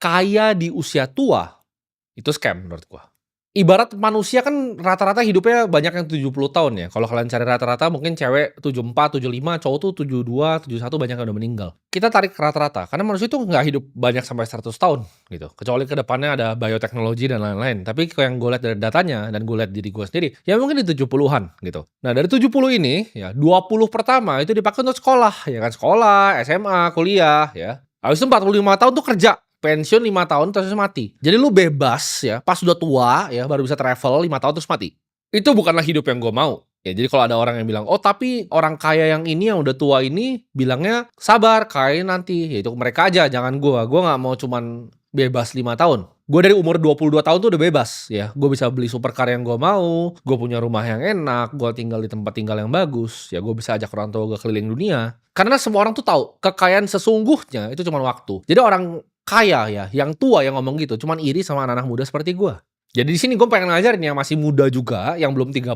kaya di usia tua, itu scam menurut gua. Ibarat manusia kan rata-rata hidupnya banyak yang 70 tahun ya, kalau kalian cari rata-rata mungkin cewek 74, 75, cowok tuh 72, 71 banyak yang udah meninggal. Kita tarik rata-rata, karena manusia itu nggak hidup banyak sampai 100 tahun gitu, kecuali ke depannya ada bioteknologi dan lain-lain. Tapi yang gue lihat dari datanya dan gue lihat diri gue sendiri, ya mungkin di 70-an gitu. Nah dari 70 ini, ya 20 pertama itu dipakai untuk sekolah, ya kan sekolah, SMA, kuliah ya. Habis itu 45 tahun tuh kerja. Pensiun 5 tahun terus mati. Jadi lu bebas ya, pas udah tua ya baru bisa travel 5 tahun terus mati. Itu bukanlah hidup yang gue mau. Ya jadi kalau ada orang yang bilang, "Oh tapi orang kaya yang ini yang udah tua ini bilangnya sabar, kaya nanti." Ya itu mereka aja, jangan gue. Gue nggak mau cuman bebas 5 tahun. Gue dari umur 22 tahun tuh udah bebas ya. Gue bisa beli supercar yang gue mau, gue punya rumah yang enak, gue tinggal di tempat tinggal yang bagus, ya gue bisa ajak orang tua gue keliling dunia. Karena semua orang tuh tahu, kekayaan sesungguhnya itu cuma waktu. Jadi orang kaya ya, yang tua yang ngomong gitu, cuman iri sama anak-anak muda seperti gua. Jadi di sini gue pengen ngajarin yang masih muda juga, yang belum 30,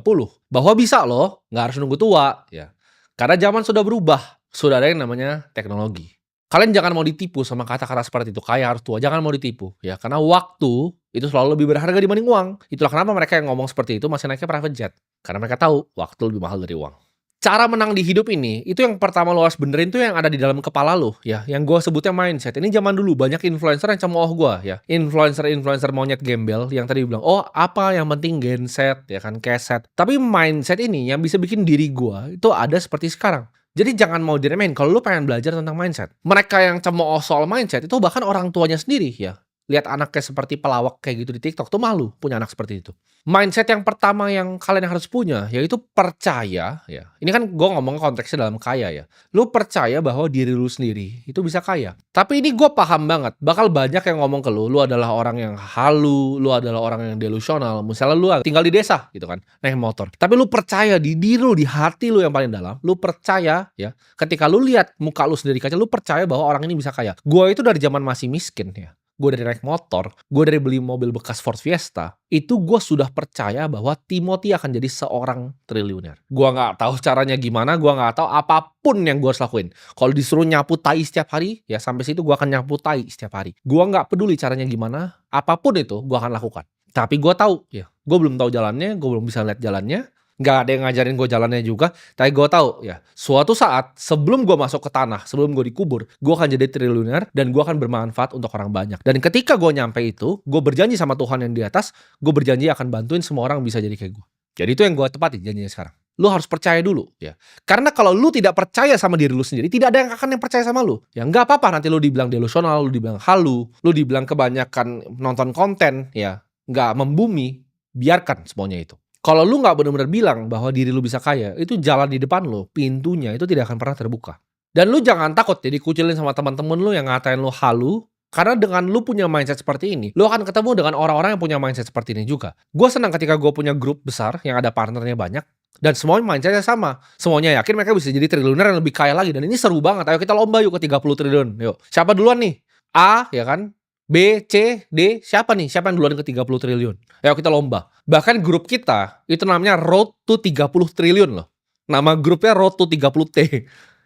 bahwa bisa loh, nggak harus nunggu tua, ya. Karena zaman sudah berubah, sudah ada yang namanya teknologi. Kalian jangan mau ditipu sama kata-kata seperti itu, kaya harus tua, jangan mau ditipu, ya. Karena waktu itu selalu lebih berharga dibanding uang. Itulah kenapa mereka yang ngomong seperti itu masih naiknya private jet. Karena mereka tahu waktu lebih mahal dari uang. Cara menang di hidup ini, itu yang pertama lo harus benerin tuh yang ada di dalam kepala lo ya, yang gue sebutnya mindset. Ini zaman dulu banyak influencer yang cemooh gue ya, influencer monyet gembel yang tadi bilang, oh apa yang penting genset ya kan, keset. Tapi mindset ini yang bisa bikin diri gue itu ada seperti sekarang. Jadi jangan mau diremehin kalau lu pengen belajar tentang mindset. Mereka yang cemooh soal mindset itu bahkan orang tuanya sendiri ya. Lihat anaknya seperti pelawak kayak gitu di TikTok tuh malu punya anak seperti itu. Mindset yang pertama yang kalian harus punya yaitu percaya ya. Ini kan gue ngomong konteksnya dalam kaya ya. Lu percaya bahwa diri lu sendiri itu bisa kaya. Tapi ini gue paham banget, bakal banyak yang ngomong ke lu adalah orang yang halu, lu adalah orang yang delusional. Misalnya lu tinggal di desa gitu kan, naik motor. Tapi lu percaya di diri lu, di hati lu yang paling dalam, lu percaya ya. Ketika lu lihat muka lu sendiri kaca, lu percaya bahwa orang ini bisa kaya. Gue itu dari zaman masih miskin ya. Gue dari naik motor, gue dari beli mobil bekas Ford Fiesta, itu gue sudah percaya bahwa Timothy akan jadi seorang triliuner. Gue nggak tahu caranya gimana, gue nggak tahu apapun yang gue harus lakuin. Kalau disuruh nyapu tai setiap hari, ya sampai situ gue akan nyapu tai setiap hari. Gue nggak peduli caranya gimana, apapun itu gue akan lakukan. Tapi gue tahu, ya, gue belum tahu jalannya, gue belum bisa lihat jalannya. Nggak ada yang ngajarin gue jalannya juga, tapi gue tahu ya suatu saat sebelum gue masuk ke tanah, sebelum gue dikubur, gue akan jadi triliuner dan gue akan bermanfaat untuk orang banyak. Dan ketika gue nyampe itu, gue berjanji sama Tuhan yang di atas, gue berjanji akan bantuin semua orang bisa jadi kayak gue. Jadi itu yang gue tepati janjinya sekarang. Lu harus percaya dulu ya. Karena kalau lu tidak percaya sama diri lu sendiri, tidak ada yang akan percaya sama lu. Ya nggak apa-apa nanti lu dibilang delusional, lu dibilang halu, lu dibilang kebanyakan nonton konten ya, nggak membumi, biarkan semuanya itu. Kalau lu nggak benar-benar bilang bahwa diri lu bisa kaya, itu jalan di depan lu, pintunya itu tidak akan pernah terbuka. Dan lu jangan takut ya dikucilin sama teman-teman lu yang ngatain lu halu, karena dengan lu punya mindset seperti ini, lu akan ketemu dengan orang-orang yang punya mindset seperti ini juga. Gue senang ketika gue punya grup besar yang ada partnernya banyak, dan semuanya mindsetnya sama. Semuanya yakin mereka bisa jadi triliuner yang lebih kaya lagi. Dan ini seru banget. Ayo kita lomba yuk ke 30 triliun. Yuk. Siapa duluan nih? A, ya kan? B, C, D, siapa nih? Siapa yang duluan ke 30 triliun? Ayo kita lomba. Bahkan grup kita, itu namanya Road to 30 triliun loh. Nama grupnya Road to 30T.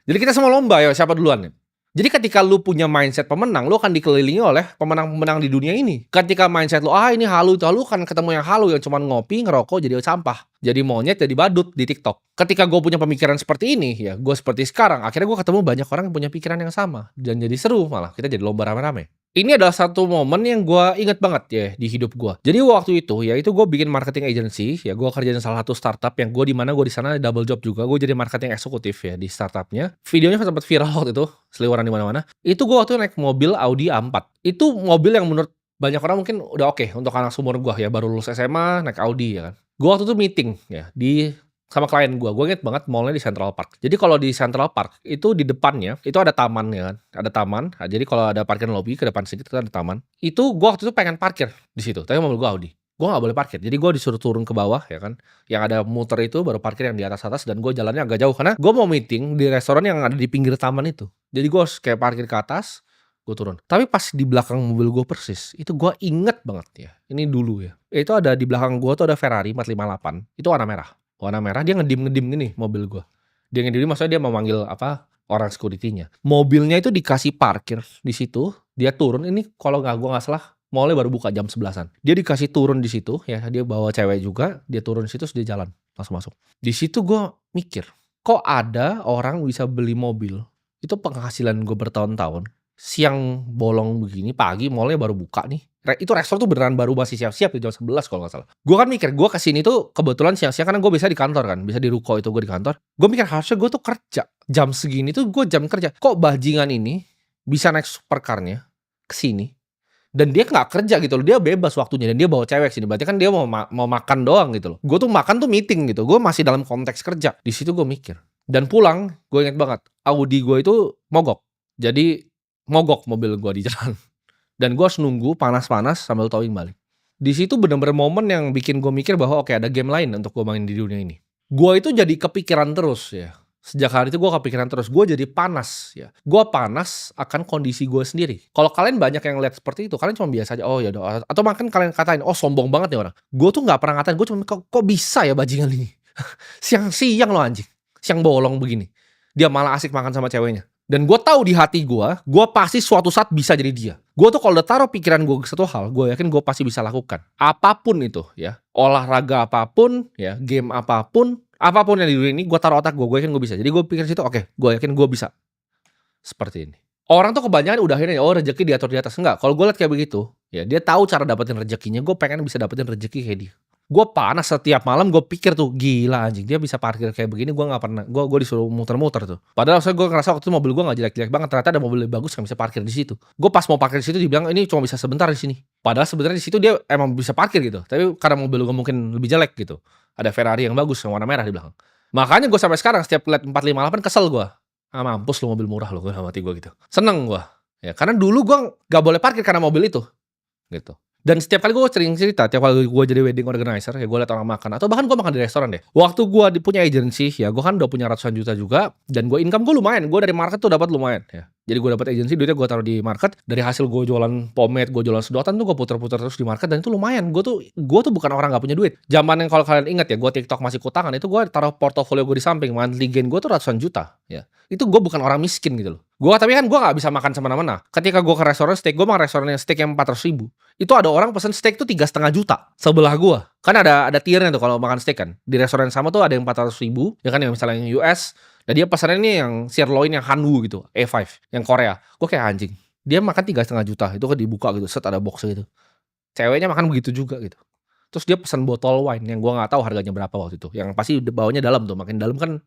Jadi kita semua lomba, ya siapa duluan nih? Jadi ketika lu punya mindset pemenang, lu akan dikelilingi oleh pemenang-pemenang di dunia ini. Ketika mindset lu, ini halu, itu halu, kan ketemu yang halu, yang cuma ngopi, ngerokok, jadi sampah. Jadi monyet, jadi badut di TikTok. Ketika gue punya pemikiran seperti ini, ya gue seperti sekarang, akhirnya gue ketemu banyak orang yang punya pikiran yang sama. Dan jadi seru malah, kita jadi lomba rame-rame. Ini adalah satu momen yang gue inget banget ya di hidup gue. Jadi waktu itu, ya itu gue bikin marketing agency, ya gue kerjain salah satu startup yang gue di mana gue di sana double job juga. Gue jadi marketing eksekutif ya di startupnya. Videonya sempat viral waktu itu, seliweran di mana-mana. Itu gue waktu itu naik mobil Audi A4. Itu mobil yang menurut banyak orang mungkin udah oke untuk anak seumur gue ya, baru lulus SMA naik Audi ya kan. Gue waktu itu meeting ya di sama klien gue inget banget mallnya di Central Park. Jadi kalau di Central Park itu di depannya itu ada taman ya kan, ada taman. Nah, jadi kalau ada parkir lobby ke depan sedikit itu ada taman. Itu gue waktu itu pengen parkir di situ, tapi mobil gue Audi. Gue nggak boleh parkir, jadi gue disuruh turun ke bawah ya kan. Yang ada muter itu baru parkir yang di atas dan gue jalannya agak jauh karena gue mau meeting di restoran yang ada di pinggir taman itu. Jadi gue harus kayak parkir ke atas, gue turun. Tapi pas di belakang mobil gue persis, itu gue inget banget ya. Ini dulu ya. Itu ada di belakang gue tuh ada Ferrari 458. Itu warna merah. Warna merah, dia ngedim gini mobil gue. Dia ngedim maksudnya dia memanggil orang security-nya. Mobilnya itu dikasih parkir di situ Dia turun ini kalau gua nggak salah mall-nya baru buka jam 11-an. Dia dikasih turun di situ ya, dia bawa cewek juga, dia turun di situ terus dia jalan, langsung masuk. Di situ gua mikir, kok ada orang bisa beli mobil, itu penghasilan gue bertahun-tahun, siang bolong begini, pagi mall-nya baru buka nih. Itu restoran tuh beneran baru masih siap-siap di jam 11 kalau nggak salah. Gue kan mikir, gue kesini tuh kebetulan siang-siang karena gue biasa di kantor kan, bisa di ruko itu gue di kantor. Gue mikir harusnya gue tuh kerja. Jam segini tuh gue jam kerja. Kok bajingan ini bisa naik supercar-nya ke sini dan dia nggak kerja gitu loh, dia bebas waktunya dan dia bawa cewek sini. Berarti kan dia mau makan doang gitu loh. Gue tuh makan tuh meeting gitu. Gue masih dalam konteks kerja. Di situ gue mikir. Dan pulang, gue inget banget, Audi gue itu mogok. Jadi mogok mobil gue di jalan. Dan gue harus nunggu panas-panas sambil towing balik. Di situ bener-bener momen yang bikin gue mikir bahwa oke, ada game lain untuk gue main di dunia ini. Gue itu jadi kepikiran terus ya. Sejak hari itu gue kepikiran terus, gue jadi panas ya. Gue panas akan kondisi gue sendiri. Kalau kalian banyak yang lihat seperti itu, kalian cuma biasa aja, oh ya doa. Atau makan kalian katain, oh sombong banget nih orang. Gue tuh nggak pernah ngatain, gue cuma kok bisa ya bajingan ini. Siang-siang lo anjing, siang bolong begini. Dia malah asik makan sama ceweknya. Dan gue tahu di hati gue pasti suatu saat bisa jadi dia. Gue tuh kalau udah taruh pikiran gue ke satu hal, gue yakin gue pasti bisa lakukan. Apapun itu ya, olahraga apapun ya, game apapun yang di dunia ini gue taruh otak gue yakin gue bisa. Jadi gue pikir situ, oke, gue yakin gue bisa seperti ini. Orang tuh kebanyakan udah akhirnya, oh rezeki diatur di atas. Enggak, kalau gue lihat kayak begitu ya, dia tahu cara dapetin rezekinya. Gue pengen bisa dapetin rezeki kayak dia. Gue panas setiap malam, gue pikir tuh gila anjing, dia bisa parkir kayak begini. Gue nggak pernah, gue disuruh muter-muter tuh. Padahal gue ngerasa waktu itu mobil gue nggak jelek-jelek banget, ternyata ada mobil lebih bagus yang bisa parkir di situ. Gue pas mau parkir di situ dibilang ini cuma bisa sebentar di sini. Padahal sebenarnya di situ dia emang bisa parkir gitu, tapi karena mobil gue mungkin lebih jelek gitu. Ada Ferrari yang bagus yang warna merah di belakang. Makanya gue sampai sekarang setiap lihat 458 kesel gue. Ah mampus lu mobil murah lu, gue sama hati gue gitu. Seneng gue, ya karena dulu gue nggak boleh parkir karena mobil itu, gitu. Dan setiap kali gue sering cerita, tiap kali gue jadi wedding organizer, ya gue liat orang makan, atau bahkan gue makan di restoran deh. Waktu gue punya agency, ya gue kan udah punya ratusan juta juga, dan gue income gue lumayan, gue dari market tuh dapat lumayan, ya. Jadi gue dapat agency, duitnya gue taruh di market, dari hasil gue jualan pomade, gue jualan sedotan tuh gue puter-puter terus di market, dan itu lumayan. Gue tuh bukan orang nggak punya duit. Zaman yang kalau kalian ingat ya, gue TikTok masih kutangan, itu gue taruh portofolio gue di samping, monthly gain gue tuh ratusan juta, ya. Itu gue bukan orang miskin gitu loh. Tapi kan gue gak bisa makan semena-mena. Ketika gue ke restoran steak, gue makan restoran yang steak yang 400.000. Itu ada orang pesen steak tuh 3,5 juta sebelah gue. Kan ada tiernya tuh kalau makan steak kan. Di restoran yang sama tuh ada yang 400.000, ya kan, yang misalnya yang US. Dan dia pesannya ini yang sirloin yang Hanwoo gitu, A5, yang Korea. Gue kayak anjing. Dia makan 3,5 juta, itu kan dibuka gitu, set ada box gitu. Ceweknya makan begitu juga gitu. Terus dia pesan botol wine yang gue gak tahu harganya berapa waktu itu. Yang pasti bawanya dalam tuh, makin dalam kan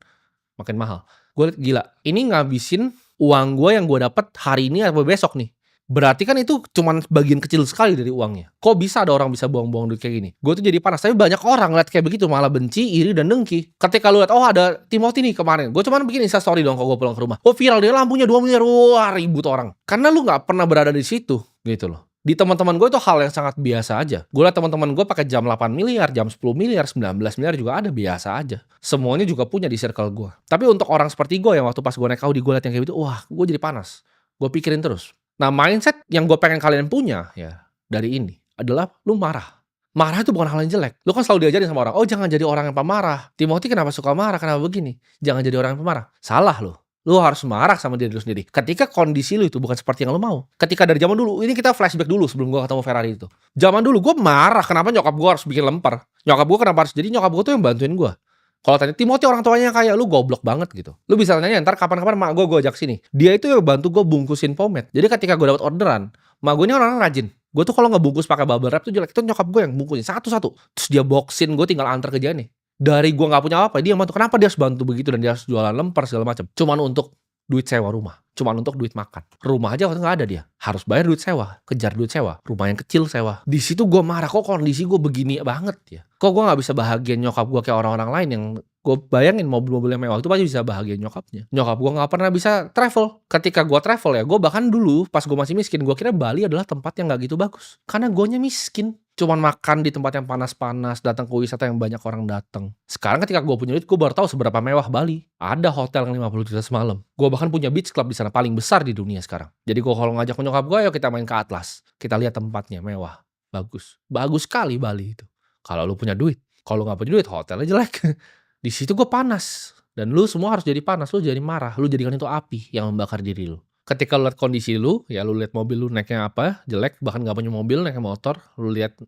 makin mahal. Gue liat gila, ini ngabisin uang gue yang gue dapat hari ini atau besok nih. Berarti kan itu cuman bagian kecil sekali dari uangnya. Kok bisa ada orang bisa buang-buang duit kayak gini? Gue tuh jadi panas. Tapi banyak orang liat kayak begitu malah benci, iri dan dengki. Ketika lu liat, oh ada Timothy nih kemarin, gue cuman bikin Insta story dong kalau gue pulang ke rumah. Oh viral dia lampunya 2 miliar, wah ribut orang. Karena lu nggak pernah berada di situ, gitu loh. Di teman-teman gue itu hal yang sangat biasa aja. Gue liat teman-teman gue pakai jam 8 miliar, jam 10 miliar, 19 miliar juga ada, biasa aja. Semuanya juga punya di circle gue. Tapi untuk orang seperti gue yang waktu pas gue naik Audi, gue liat yang kayak gitu, wah gue jadi panas. Gue pikirin terus. Nah mindset yang gue pengen kalian punya ya dari ini adalah lu marah. Marah itu bukan hal yang jelek. Lu kan selalu diajarin sama orang, oh jangan jadi orang yang pemarah. Timothy kenapa suka marah, kenapa begini? Jangan jadi orang yang pemarah. Salah lu. Lu harus marah sama diri lu sendiri. Ketika kondisi lu itu bukan seperti yang lu mau. Ketika dari zaman dulu, ini kita flashback dulu sebelum gua ketemu Ferrari itu. Zaman dulu gua marah kenapa nyokap gua harus bikin lemper. Nyokap gua kenapa harus jadi nyokap gua tuh yang bantuin gua. Kalau tanya Timothy orang tuanya kayak lu goblok banget gitu. Lu bisa nanya ntar kapan-kapan mak gua ajak sini. Dia itu yang bantu gua bungkusin pomade. Jadi ketika gua dapat orderan, mak gua ini orang rajin. Gue tuh kalau ngebungkus pakai bubble wrap tuh jelek. Itu nyokap gue yang bungkusin satu-satu. Terus dia boxin, gue tinggal antar ke dia nih. Dari gue nggak punya apa, dia bantu. Kenapa dia harus bantu begitu dan dia harus jualan lemper segala macam? Cuman untuk duit sewa rumah, cuman untuk duit makan. Rumah aja waktu nggak ada dia, harus bayar duit sewa, kejar duit sewa, rumah yang kecil sewa. Di situ gue marah, kok kondisi gue begini banget ya? Kok gue nggak bisa bahagian nyokap gue kayak orang-orang lain yang gue bayangin mobil-mobil yang mewah itu pasti bisa bahagian nyokapnya. Nyokap gue nggak pernah bisa travel. Ketika gue travel ya, gue bahkan dulu pas gue masih miskin, gue kira Bali adalah tempat yang nggak gitu bagus, karena guanya miskin. Cuman makan di tempat yang panas-panas, datang ke wisata yang banyak orang datang. Sekarang ketika gue punya duit, gue baru tahu seberapa mewah Bali. Ada hotel yang 50 juta semalam. Gue bahkan punya beach club di sana paling besar di dunia sekarang. Jadi gue kalau ngajak nyokap gue, ayo kita main ke Atlas. Kita lihat tempatnya mewah, bagus, bagus sekali Bali itu. Kalau lu punya duit, kalau nggak punya duit, hotelnya jelek. Di situ gue panas. Dan lu semua harus jadi panas, lu jadi marah, lu jadikan itu api yang membakar diri lu. Ketika lu lihat kondisi lu, ya lu lihat mobil lu naiknya apa, jelek, bahkan nggak punya mobil, naik motor, lu lihat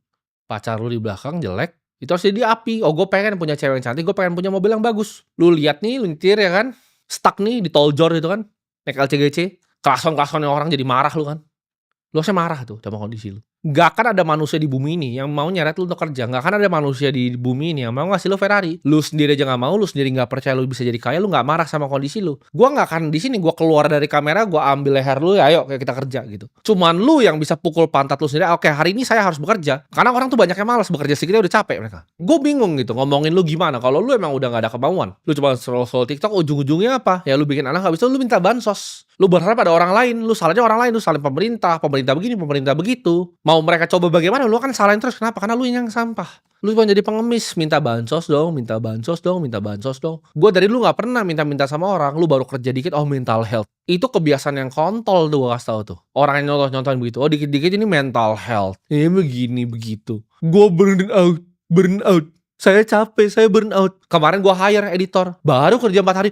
pacar lu di belakang jelek, itu harus jadi api. Oh, gue pengen punya cewek yang cantik, gue pengen punya mobil yang bagus. Lu lihat nih, lu nyetir ya kan, stuck nih di tol jor gitu kan, naik LCGC, klakson-klaksonnya orang jadi marah lu kan. Lu harusnya marah tuh sama kondisi lu. Nggak akan ada manusia di bumi ini yang mau nyeret lu untuk kerja. Nggak akan ada manusia di bumi ini yang mau ngasih lu Ferrari. Lu sendiri aja nggak mau, lu sendiri nggak percaya lu bisa jadi kaya, lu nggak marah sama kondisi lu. Gua nggak akan di sini, gua keluar dari kamera, gua ambil leher lu, ya ayo kayak kita kerja gitu. Cuman lu yang bisa pukul pantat lu sendiri, oke hari ini saya harus bekerja. Karena orang tuh banyak yang malas bekerja sedikit udah capek mereka. Gue bingung gitu ngomongin lu gimana. Kalau lu emang udah nggak ada kemauan, lu cuma scroll TikTok, ujung-ujungnya apa? Ya lu bikin anak, habis itu lu minta bansos. Lu berharap ada orang lain, lu salahnya orang lain, lu salahin pemerintah begini, pemerintah begitu. Mau mereka coba bagaimana, lu kan salahin terus. Kenapa? Karena lu yang sampah. Lu cuma jadi pengemis, minta bansos dong, minta bansos dong, minta bansos dong. Gue dari dulu gak pernah minta-minta sama orang, lu baru kerja dikit, oh mental health. Itu kebiasaan yang kontol tuh gue kasih tau tuh. Orang yang nyontoh-nyontohin begitu, oh dikit-dikit ini mental health. Begini, begitu. Gue burn out. Saya capek, saya burn out. Kemarin gue hire editor, baru kerja 4 hari,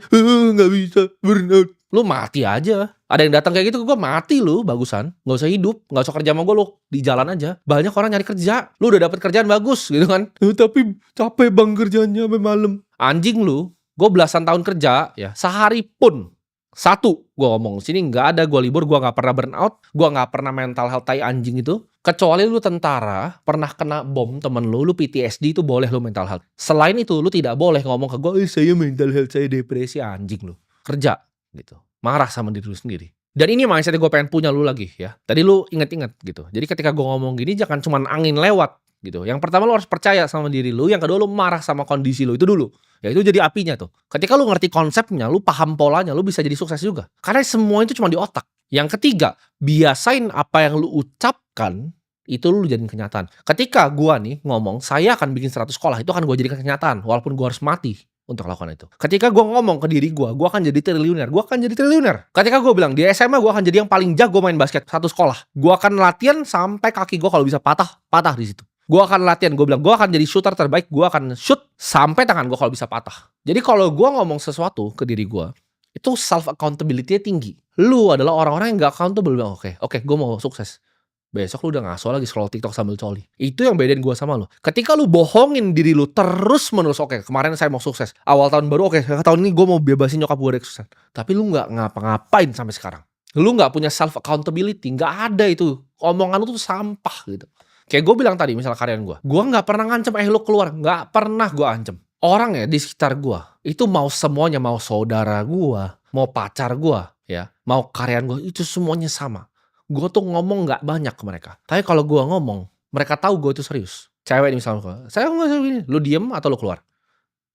gak bisa, burn out. Lu mati aja. Ada yang datang kayak gitu, gue mati lu, bagusan. Gak usah hidup, gak usah kerja sama gue, lu di jalan aja. Banyak orang nyari kerja, lu udah dapet kerjaan bagus gitu kan. Tapi capek bang kerjanya sampai malam. Anjing lu, gue belasan tahun kerja, ya sehari pun satu gue ngomong sini nggak ada gue libur, gue nggak pernah burn out, gue nggak pernah mental health tai anjing itu. Kecuali lu tentara, pernah kena bom temen lu PTSD itu boleh lu mental health. Selain itu lu tidak boleh ngomong ke gue, saya mental health, saya depresi, anjing lu. Kerja gitu, marah sama diri lu sendiri. Dan ini mindset gue pengen punya lu lagi ya. Tadi lu inget-inget gitu. Jadi ketika gue ngomong gini jangan cuman angin lewat gitu. Yang pertama lu harus percaya sama diri lu, yang kedua lu marah sama kondisi lu itu dulu. Ya itu jadi apinya tuh. Ketika lu ngerti konsepnya, lu paham polanya, lu bisa jadi sukses juga. Karena semua itu cuma di otak. Yang ketiga, biasain apa yang lu ucapkan itu lu jadiin kenyataan. Ketika gua nih ngomong, saya akan bikin 100 sekolah, itu akan gua jadikan kenyataan walaupun gua harus mati untuk lakukan itu. Ketika gue ngomong ke diri gue akan jadi triliuner. Gue akan jadi triliuner. Ketika gue bilang di SMA gue akan jadi yang paling jago main basket satu sekolah. Gue akan latihan sampai kaki gue kalau bisa patah di situ. Gue akan latihan. Gue bilang gue akan jadi shooter terbaik. Gue akan shoot sampai tangan gue kalau bisa patah. Jadi kalau gue ngomong sesuatu ke diri gue, itu self accountability-nya tinggi. Lu adalah orang-orang yang gak accountable. Bilang oke, gue mau sukses. Besok lu udah ngaso lagi scroll TikTok sambil coli. Itu yang bedain gue sama lu. Ketika lu bohongin diri lu terus menerus, oke, kemarin saya mau sukses. Awal tahun baru, oke, tahun ini gue mau bebasin nyokap gue dari kesuksesan. Tapi lu gak ngapa-ngapain sampai sekarang. Lu gak punya self accountability. Gak ada itu. Omongan lu tuh sampah gitu. Kayak gue bilang tadi, misalnya karyawan gue gak pernah ngancem, lu keluar. Gak pernah gue ancem. Orang ya di sekitar gue itu mau semuanya, mau saudara gue, mau pacar gue, ya, mau karyawan gue, itu semuanya sama. Gue tuh ngomong gak banyak ke mereka. Tapi kalau gue ngomong, mereka tahu gue itu serius. Cewek ini misalnya, saya nggak gini, lu diem atau lu keluar?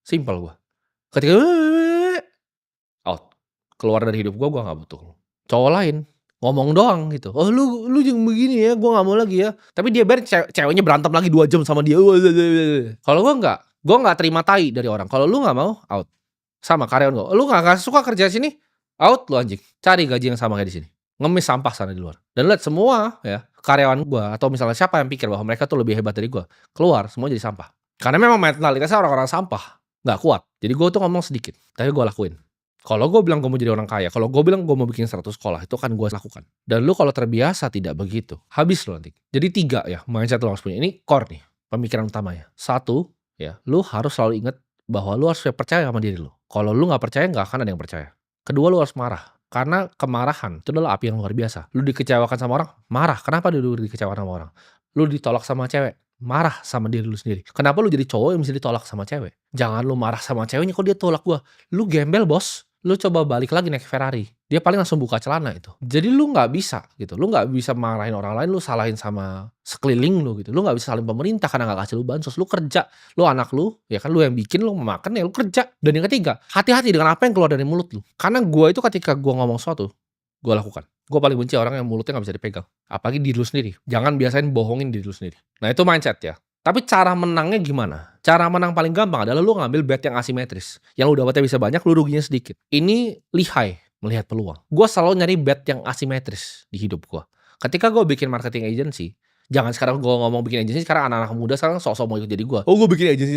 Simple gue. Ketika out, keluar dari hidup gue nggak butuh. Cowok lain ngomong doang gitu. Oh lu jangan begini ya, gue nggak mau lagi ya. Tapi dia biar ceweknya berantem lagi 2 jam sama dia. Kalau gue nggak terima tai dari orang. Kalau lu nggak mau, out. Sama karyawan gue, lu nggak suka kerja sini, out lu anjing. Cari gaji yang sama kayak di sini. Ngemis sampah sana di luar. Dan lihat semua ya karyawan gue atau misalnya siapa yang pikir bahwa mereka tuh lebih hebat dari gue, keluar semua jadi sampah. Karena memang mentalitasnya orang-orang sampah, nggak kuat. Jadi gue tuh ngomong sedikit, tapi gue lakuin. Kalau gue bilang gue mau jadi orang kaya, kalau gue bilang gue mau bikin 100 sekolah, itu kan gue lakukan. Dan lu kalau terbiasa tidak begitu, habis lu nanti. Jadi 3 ya mindset lu harus punya. Ini core nih, pemikiran utamanya. 1 ya, lu harus selalu ingat bahwa lu harus percaya sama diri lu. Kalau lu nggak percaya, nggak akan ada yang percaya. Kedua, lu harus marah. Karena kemarahan itu adalah api yang luar biasa. Lu dikecewakan sama orang, marah. Kenapa lu dikecewakan sama orang? Lu ditolak sama cewek, marah sama diri lu sendiri. Kenapa lu jadi cowok yang bisa ditolak sama cewek? Jangan lu marah sama ceweknya, kok dia tolak gua. Lu gembel bos. Lu coba balik lagi naik Ferrari. Dia paling langsung buka celana itu. Jadi lu gak bisa gitu. Lu gak bisa marahin orang lain, lu salahin sama sekeliling lu gitu. Lu gak bisa salahin pemerintah karena gak kasih lu bansos. Lu kerja. Lu anak lu, ya kan lu yang bikin, lu mau makan ya lu kerja. Dan yang ketiga, hati-hati dengan apa yang keluar dari mulut lu. Karena gua itu ketika gua ngomong sesuatu, gua lakukan. Gua paling benci orang yang mulutnya gak bisa dipegang. Apalagi diri lu sendiri. Jangan biasain bohongin diri lu sendiri. Nah itu mindset ya. Tapi cara menangnya gimana? Cara menang paling gampang adalah lu ngambil bet yang asimetris. Yang lu dapatnya bisa banyak, lu ruginya sedikit. Ini lihai melihat peluang. Gue selalu nyari bet yang asimetris di hidup gue. Ketika gue bikin marketing agency, Jangan sekarang gue ngomong bikin agensi, sekarang anak-anak muda sekarang sok-sok mau ikut jadi gue. "Oh, gue bikin agensi,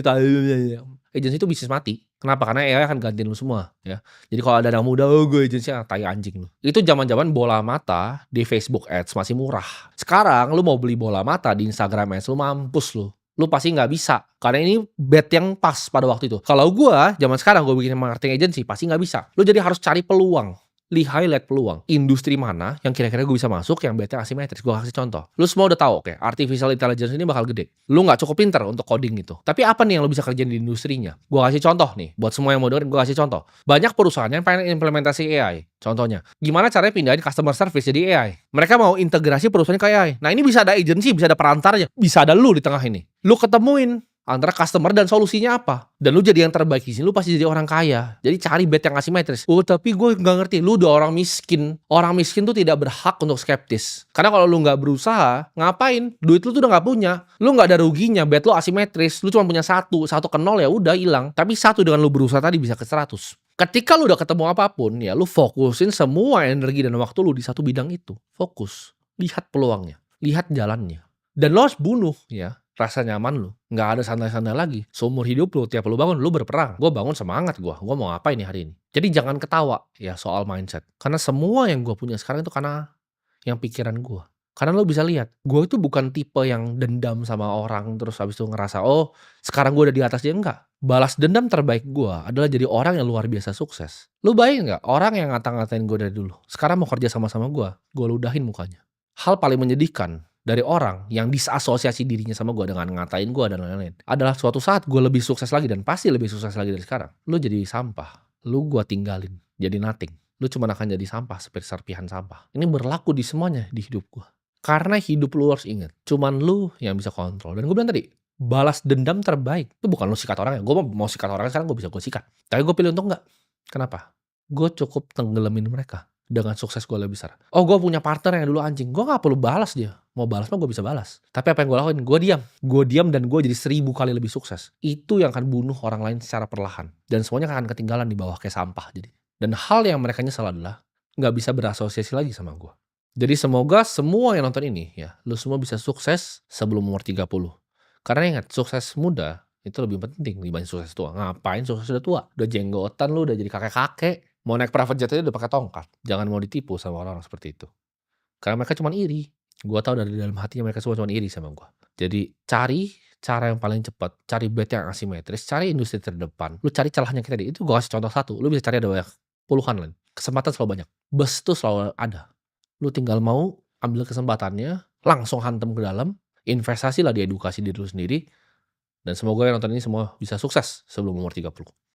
agensi itu bisnis mati. Kenapa? Karena AI akan gantiin lu semua, ya. Jadi kalau ada anak muda, "Oh, gue agensi," tai anjing lu. Itu zaman-zaman bola mata di Facebook Ads masih murah. Sekarang lu mau beli bola mata di Instagram Ads, lu mampus lu. Lu pasti nggak bisa, karena ini bet yang pas pada waktu itu. Kalau gua, zaman sekarang gua bikin marketing agency, pasti nggak bisa. Lu jadi harus cari peluang. Highlight peluang. Industri mana yang kira-kira gue bisa masuk yang betnya asimetris. Gue kasih contoh. Lu semua udah tahu, oke, artificial intelligence ini bakal gede. Lu nggak cukup pinter untuk coding itu. Tapi apa nih yang lu bisa kerjain di industrinya? Gue kasih contoh nih. Buat semua yang mau dengerin, gue kasih contoh. Banyak perusahaan yang pengen implementasi AI. Contohnya, gimana caranya pindahin customer service jadi AI? Mereka mau integrasi perusahaannya ke AI. Nah, ini bisa ada agency, bisa ada perantaranya. Bisa ada lu di tengah ini. Lu ketemuin antara customer dan solusinya apa. Dan lu jadi yang terbaik di sini, lu pasti jadi orang kaya. Jadi cari bet yang asimetris. Oh, tapi gue nggak ngerti. Lu udah orang miskin. Orang miskin tuh tidak berhak untuk skeptis. Karena kalau lu nggak berusaha, ngapain? Duit lu tuh udah nggak punya. Lu nggak ada ruginya. Bet lu asimetris. Lu cuma punya satu ke nol ya udah hilang. Tapi satu dengan lu berusaha tadi bisa ke 100. Ketika lu udah ketemu apapun, ya lu fokusin semua energi dan waktu lu di satu bidang itu. Fokus. Lihat peluangnya. Lihat jalannya. Dan lo harus bunuh ya rasa nyaman lu. Nggak ada santai-santai lagi. Seumur hidup lu, tiap lu bangun, lu berperang. Gue bangun semangat gue mau ngapain nih hari ini. Jadi jangan ketawa ya soal mindset. Karena semua yang gue punya sekarang itu karena yang pikiran gue. Karena lo bisa lihat, gue itu bukan tipe yang dendam sama orang terus habis itu ngerasa, oh sekarang gue udah di atas dia. Enggak. Balas dendam terbaik gue adalah jadi orang yang luar biasa sukses. Lu bayangin nggak, orang yang ngata-ngatain gue dari dulu, sekarang mau kerja sama-sama gue ludahin mukanya. Hal paling menyedihkan dari orang yang disasosiasi dirinya sama gue dengan ngatain gue dan lain-lain adalah suatu saat gue lebih sukses lagi dan pasti lebih sukses lagi dari sekarang. Lu jadi sampah, lu gue tinggalin, jadi nothing. Lu cuma akan jadi sampah seperti serpihan sampah. Ini berlaku di semuanya di hidup gue. Karena hidup lu harus ingat, cuman lu yang bisa kontrol. Dan gue bilang tadi, balas dendam terbaik itu bukan lu sikat orang ya. Gue mau sikat orang sekarang gue bisa gue sikat. Tapi gue pilih untuk enggak. Kenapa? Gue cukup tenggelamin mereka dengan sukses gue lebih besar. Oh, gue punya partner yang dulu anjing. Gue gak perlu balas dia. Mau balas mah gue bisa balas. Tapi apa yang gue lakuin? Gue diam. Gue diam dan gue jadi 1000 kali lebih sukses. Itu yang akan bunuh orang lain secara perlahan. Dan semuanya akan ketinggalan di bawah kayak sampah jadi. Dan hal yang mereka nyesal adalah gak bisa berasosiasi lagi sama gue. Jadi semoga semua yang nonton ini ya, lu semua bisa sukses sebelum umur 30. Karena ingat, sukses muda itu lebih penting dibanding sukses tua. Ngapain sukses udah tua? Udah jenggotan lu, udah jadi kakek-kakek. Mau naik private jet aja udah pakai tongkat. Jangan mau ditipu sama orang-orang seperti itu. Karena mereka cuma iri. Gua tahu dari dalam hatinya mereka semua cuma iri sama gua. Jadi cari cara yang paling cepat, cari bet yang asimetris, cari industri terdepan. Lu cari celahnya kita tadi. Itu gua kasih contoh satu. Lu bisa cari ada banyak puluhan lain. Kesempatan selalu banyak. Bus tuh selalu ada. Lu tinggal mau ambil kesempatannya, langsung hantam ke dalam, investasilah di edukasi diri lu sendiri. Dan semoga yang nonton ini semua bisa sukses sebelum umur 30.